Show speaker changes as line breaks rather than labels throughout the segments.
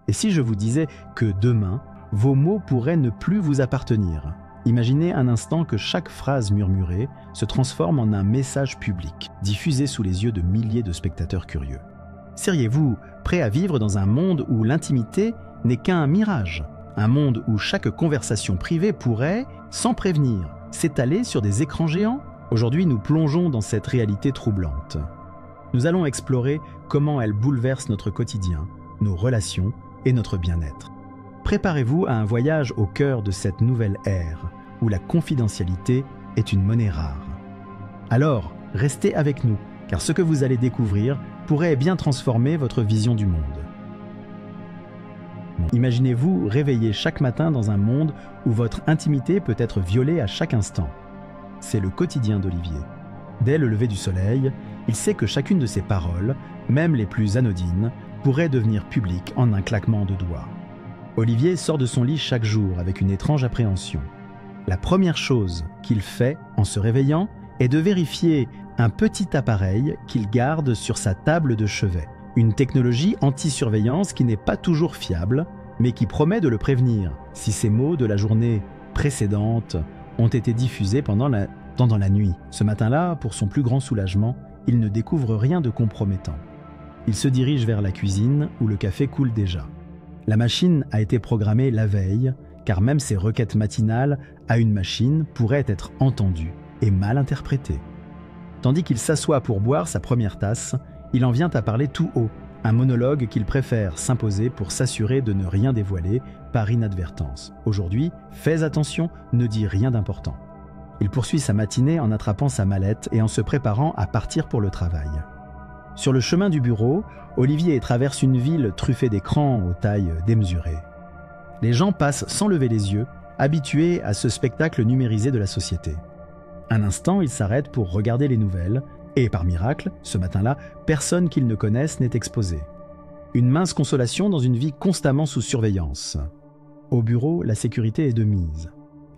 Et si je vous disais que demain, vos mots pourraient ne plus vous appartenir? Imaginez un instant que chaque phrase murmurée se transforme en un message public, diffusé sous les yeux de milliers de spectateurs curieux. Seriez-vous prêt à vivre dans un monde où l'intimité n'est qu'un mirage? Un monde où chaque conversation privée pourrait, sans prévenir, s'étaler sur des écrans géants? Aujourd'hui, nous plongeons dans cette réalité troublante. Nous allons explorer comment elle bouleverse notre quotidien, nos relations et notre bien-être. Préparez-vous à un voyage au cœur de cette nouvelle ère, où la confidentialité est une monnaie rare. Alors, restez avec nous, car ce que vous allez découvrir pourrait bien transformer votre vision du monde. Imaginez-vous réveiller chaque matin dans un monde où votre intimité peut être violée à chaque instant. C'est le quotidien d'Olivier. Dès le lever du soleil, il sait que chacune de ses paroles, même les plus anodines, pourrait devenir publique en un claquement de doigts. Olivier sort de son lit chaque jour avec une étrange appréhension. La première chose qu'il fait en se réveillant est de vérifier un petit appareil qu'il garde sur sa table de chevet. Une technologie anti-surveillance qui n'est pas toujours fiable, mais qui promet de le prévenir si ces mots de la journée précédente ont été diffusés pendant la nuit. Ce matin-là, pour son plus grand soulagement, il ne découvre rien de compromettant. Il se dirige vers la cuisine où le café coule déjà. La machine a été programmée la veille, car même ses requêtes matinales à une machine pourraient être entendues et mal interprétées. Tandis qu'il s'assoit pour boire sa première tasse, il en vient à parler tout haut, un monologue qu'il préfère s'imposer pour s'assurer de ne rien dévoiler par inadvertance. Aujourd'hui, fais attention, ne dis rien d'important. Il poursuit sa matinée en attrapant sa mallette et en se préparant à partir pour le travail. Sur le chemin du bureau, Olivier traverse une ville truffée d'écrans aux tailles démesurées. Les gens passent sans lever les yeux, habitués à ce spectacle numérisé de la société. Un instant, il s'arrête pour regarder les nouvelles, et par miracle, ce matin-là, personne qu'ils ne connaissent n'est exposé. Une mince consolation dans une vie constamment sous surveillance. Au bureau, la sécurité est de mise.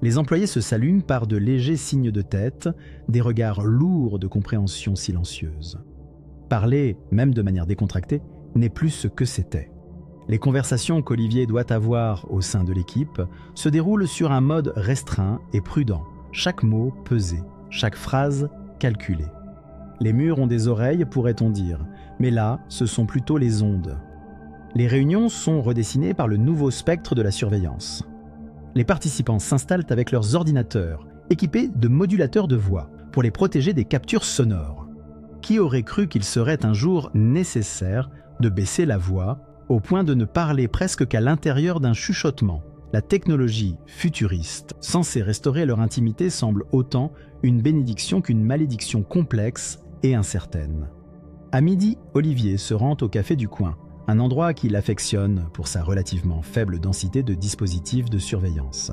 Les employés se saluent par de légers signes de tête, des regards lourds de compréhension silencieuse. Parler, même de manière décontractée, n'est plus ce que c'était. Les conversations qu'Olivier doit avoir au sein de l'équipe se déroulent sur un mode restreint et prudent, chaque mot pesé, chaque phrase calculée. Les murs ont des oreilles, pourrait-on dire, mais là, ce sont plutôt les ondes. Les réunions sont redessinées par le nouveau spectre de la surveillance. Les participants s'installent avec leurs ordinateurs, équipés de modulateurs de voix, pour les protéger des captures sonores. Qui aurait cru qu'il serait un jour nécessaire de baisser la voix au point de ne parler presque qu'à l'intérieur d'un chuchotement? La technologie futuriste, censée restaurer leur intimité, semble autant une bénédiction qu'une malédiction complexe et incertaine. À midi, Olivier se rend au café du coin, un endroit qu'il affectionne pour sa relativement faible densité de dispositifs de surveillance.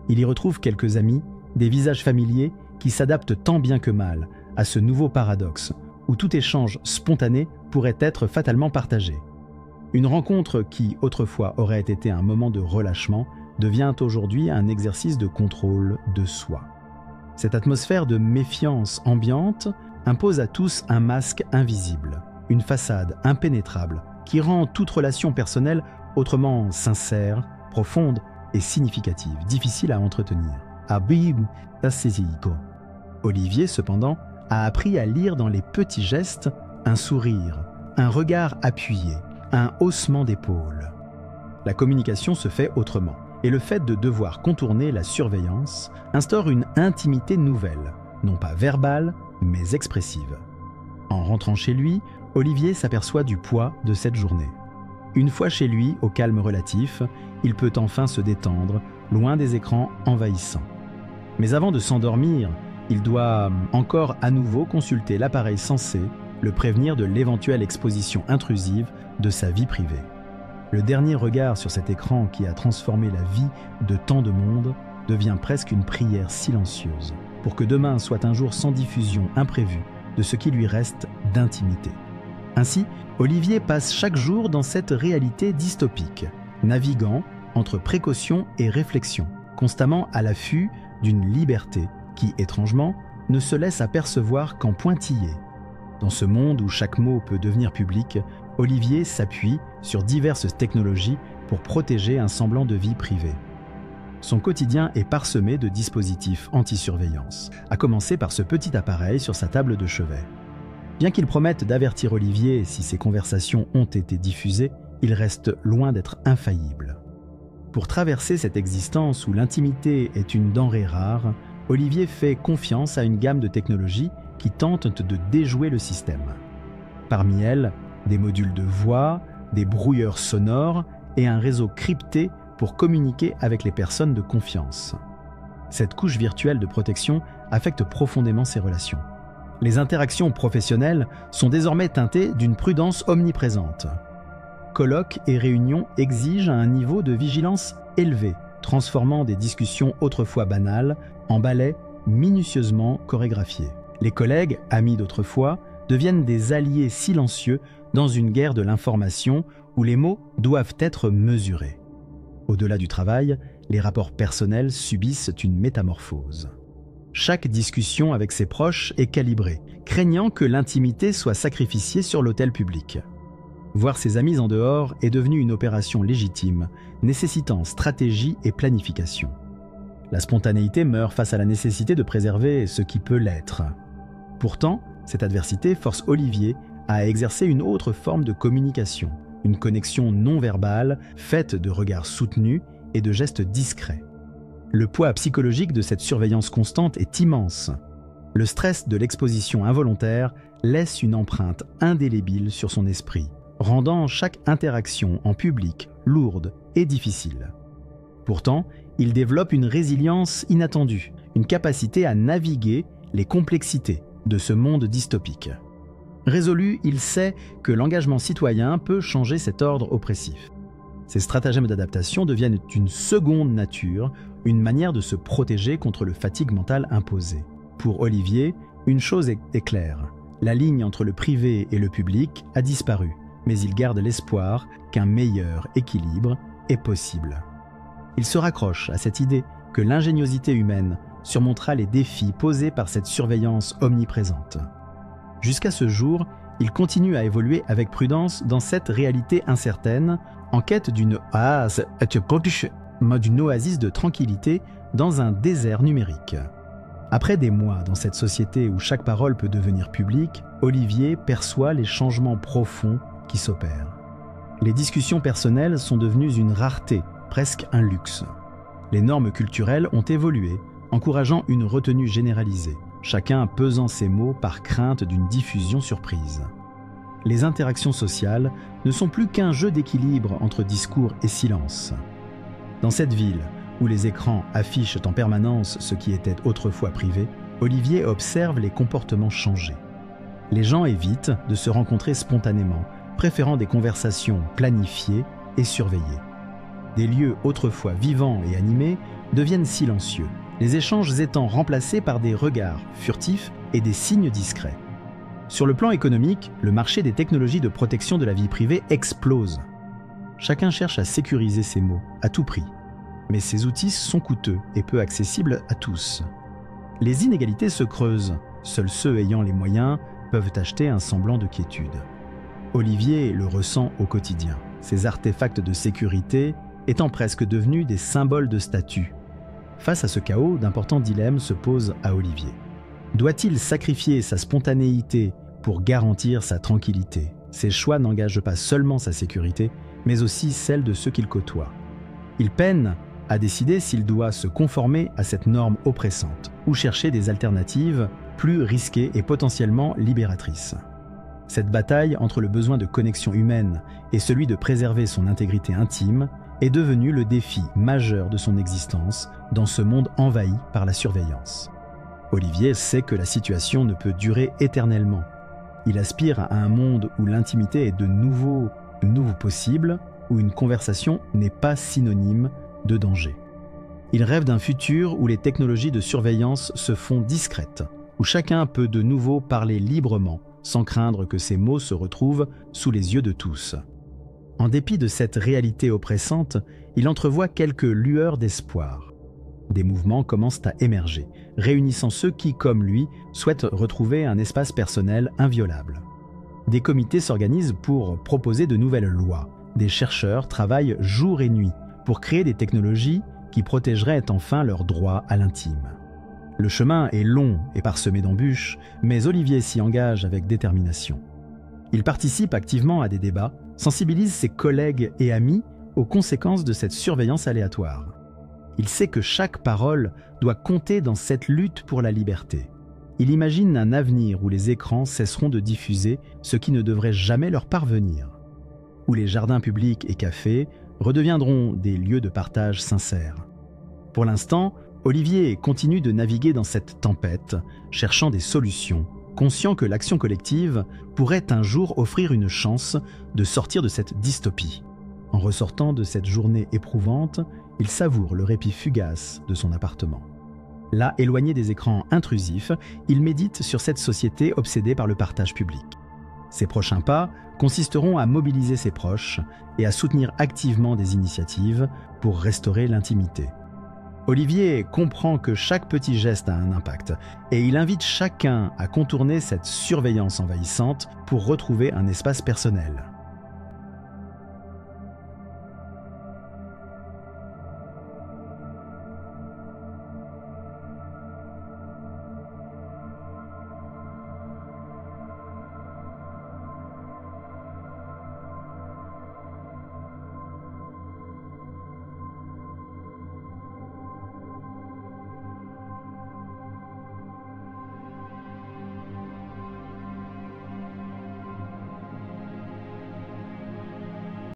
Il y retrouve quelques amis, des visages familiers qui s'adaptent tant bien que mal à ce nouveau paradoxe, où tout échange spontané pourrait être fatalement partagé. Une rencontre qui, autrefois, aurait été un moment de relâchement, devient aujourd'hui un exercice de contrôle de soi. Cette atmosphère de méfiance ambiante impose à tous un masque invisible, une façade impénétrable, qui rend toute relation personnelle autrement sincère, profonde et significative, difficile à entretenir. Abim tasseiko. Olivier, cependant, a appris à lire dans les petits gestes un sourire, un regard appuyé, un haussement d'épaule. La communication se fait autrement, et le fait de devoir contourner la surveillance instaure une intimité nouvelle, non pas verbale, mais expressive. En rentrant chez lui, Olivier s'aperçoit du poids de cette journée. Une fois chez lui, au calme relatif, il peut enfin se détendre, loin des écrans envahissants. Mais avant de s'endormir, il doit encore à nouveau consulter l'appareil censé le prévenir de l'éventuelle exposition intrusive de sa vie privée. Le dernier regard sur cet écran qui a transformé la vie de tant de monde devient presque une prière silencieuse pour que demain soit un jour sans diffusion imprévue de ce qui lui reste d'intimité. Ainsi, Olivier passe chaque jour dans cette réalité dystopique, naviguant entre précaution et réflexion, constamment à l'affût d'une liberté qui, étrangement, ne se laisse apercevoir qu'en pointillé. Dans ce monde où chaque mot peut devenir public, Olivier s'appuie sur diverses technologies pour protéger un semblant de vie privée. Son quotidien est parsemé de dispositifs anti-surveillance, à commencer par ce petit appareil sur sa table de chevet. Bien qu'il promette d'avertir Olivier si ses conversations ont été diffusées, il reste loin d'être infaillible. Pour traverser cette existence où l'intimité est une denrée rare, Olivier fait confiance à une gamme de technologies qui tentent de déjouer le système. Parmi elles, des modules de voix, des brouilleurs sonores et un réseau crypté pour communiquer avec les personnes de confiance. Cette couche virtuelle de protection affecte profondément ses relations. Les interactions professionnelles sont désormais teintées d'une prudence omniprésente. Colloques et réunions exigent un niveau de vigilance élevé, transformant des discussions autrefois banales en ballets minutieusement chorégraphiés. Les collègues, amis d'autrefois, deviennent des alliés silencieux dans une guerre de l'information où les mots doivent être mesurés. Au-delà du travail, les rapports personnels subissent une métamorphose. Chaque discussion avec ses proches est calibrée, craignant que l'intimité soit sacrifiée sur l'autel public. Voir ses amis en dehors est devenu une opération légitime, nécessitant stratégie et planification. La spontanéité meurt face à la nécessité de préserver ce qui peut l'être. Pourtant, cette adversité force Olivier à exercer une autre forme de communication, une connexion non verbale faite de regards soutenus et de gestes discrets. Le poids psychologique de cette surveillance constante est immense. Le stress de l'exposition involontaire laisse une empreinte indélébile sur son esprit, rendant chaque interaction en public lourde et difficile. Pourtant, il développe une résilience inattendue, une capacité à naviguer les complexités de ce monde dystopique. Résolu, il sait que l'engagement citoyen peut changer cet ordre oppressif. Ces stratagèmes d'adaptation deviennent une seconde nature, une manière de se protéger contre le fatigue mentale imposée. Pour Olivier, une chose est claire, la ligne entre le privé et le public a disparu, mais il garde l'espoir qu'un meilleur équilibre est possible. Il se raccroche à cette idée que l'ingéniosité humaine surmontera les défis posés par cette surveillance omniprésente. Jusqu'à ce jour, il continue à évoluer avec prudence dans cette réalité incertaine, en quête d'une oasis de tranquillité dans un désert numérique. Après des mois dans cette société où chaque parole peut devenir publique, Olivier perçoit les changements profonds qui s'opèrent. Les discussions personnelles sont devenues une rareté, presque un luxe. Les normes culturelles ont évolué, encourageant une retenue généralisée, chacun pesant ses mots par crainte d'une diffusion surprise. Les interactions sociales ne sont plus qu'un jeu d'équilibre entre discours et silence. Dans cette ville, où les écrans affichent en permanence ce qui était autrefois privé, Olivier observe les comportements changer. Les gens évitent de se rencontrer spontanément, préférant des conversations planifiées et surveillées. Des lieux autrefois vivants et animés deviennent silencieux, les échanges étant remplacés par des regards furtifs et des signes discrets. Sur le plan économique, le marché des technologies de protection de la vie privée explose. Chacun cherche à sécuriser ses mots, à tout prix. Mais ces outils sont coûteux et peu accessibles à tous. Les inégalités se creusent. Seuls ceux ayant les moyens peuvent acheter un semblant de quiétude. Olivier le ressent au quotidien, ces artefacts de sécurité étant presque devenus des symboles de statut. Face à ce chaos, d'importants dilemmes se posent à Olivier. Doit-il sacrifier sa spontanéité pour garantir sa tranquillité? Ses choix n'engagent pas seulement sa sécurité, mais aussi celle de ceux qu'il côtoie. Il peine à décider s'il doit se conformer à cette norme oppressante ou chercher des alternatives plus risquées et potentiellement libératrices. Cette bataille entre le besoin de connexion humaine et celui de préserver son intégrité intime est devenue le défi majeur de son existence dans ce monde envahi par la surveillance. Olivier sait que la situation ne peut durer éternellement. Il aspire à un monde où l'intimité est de nouveau possible, où une conversation n'est pas synonyme de danger. Il rêve d'un futur où les technologies de surveillance se font discrètes, où chacun peut de nouveau parler librement, sans craindre que ses mots se retrouvent sous les yeux de tous. En dépit de cette réalité oppressante, il entrevoit quelques lueurs d'espoir. Des mouvements commencent à émerger, réunissant ceux qui, comme lui, souhaitent retrouver un espace personnel inviolable. Des comités s'organisent pour proposer de nouvelles lois. Des chercheurs travaillent jour et nuit pour créer des technologies qui protégeraient enfin leur droit à l'intime. Le chemin est long et parsemé d'embûches, mais Olivier s'y engage avec détermination. Il participe activement à des débats, sensibilise ses collègues et amis aux conséquences de cette surveillance aléatoire. Il sait que chaque parole doit compter dans cette lutte pour la liberté. Il imagine un avenir où les écrans cesseront de diffuser ce qui ne devrait jamais leur parvenir, où les jardins publics et cafés redeviendront des lieux de partage sincère. Pour l'instant, Olivier continue de naviguer dans cette tempête, cherchant des solutions, conscient que l'action collective pourrait un jour offrir une chance de sortir de cette dystopie. En ressortant de cette journée éprouvante, il savoure le répit fugace de son appartement. Là, éloigné des écrans intrusifs, il médite sur cette société obsédée par le partage public. Ses prochains pas consisteront à mobiliser ses proches et à soutenir activement des initiatives pour restaurer l'intimité. Olivier comprend que chaque petit geste a un impact et il invite chacun à contourner cette surveillance envahissante pour retrouver un espace personnel.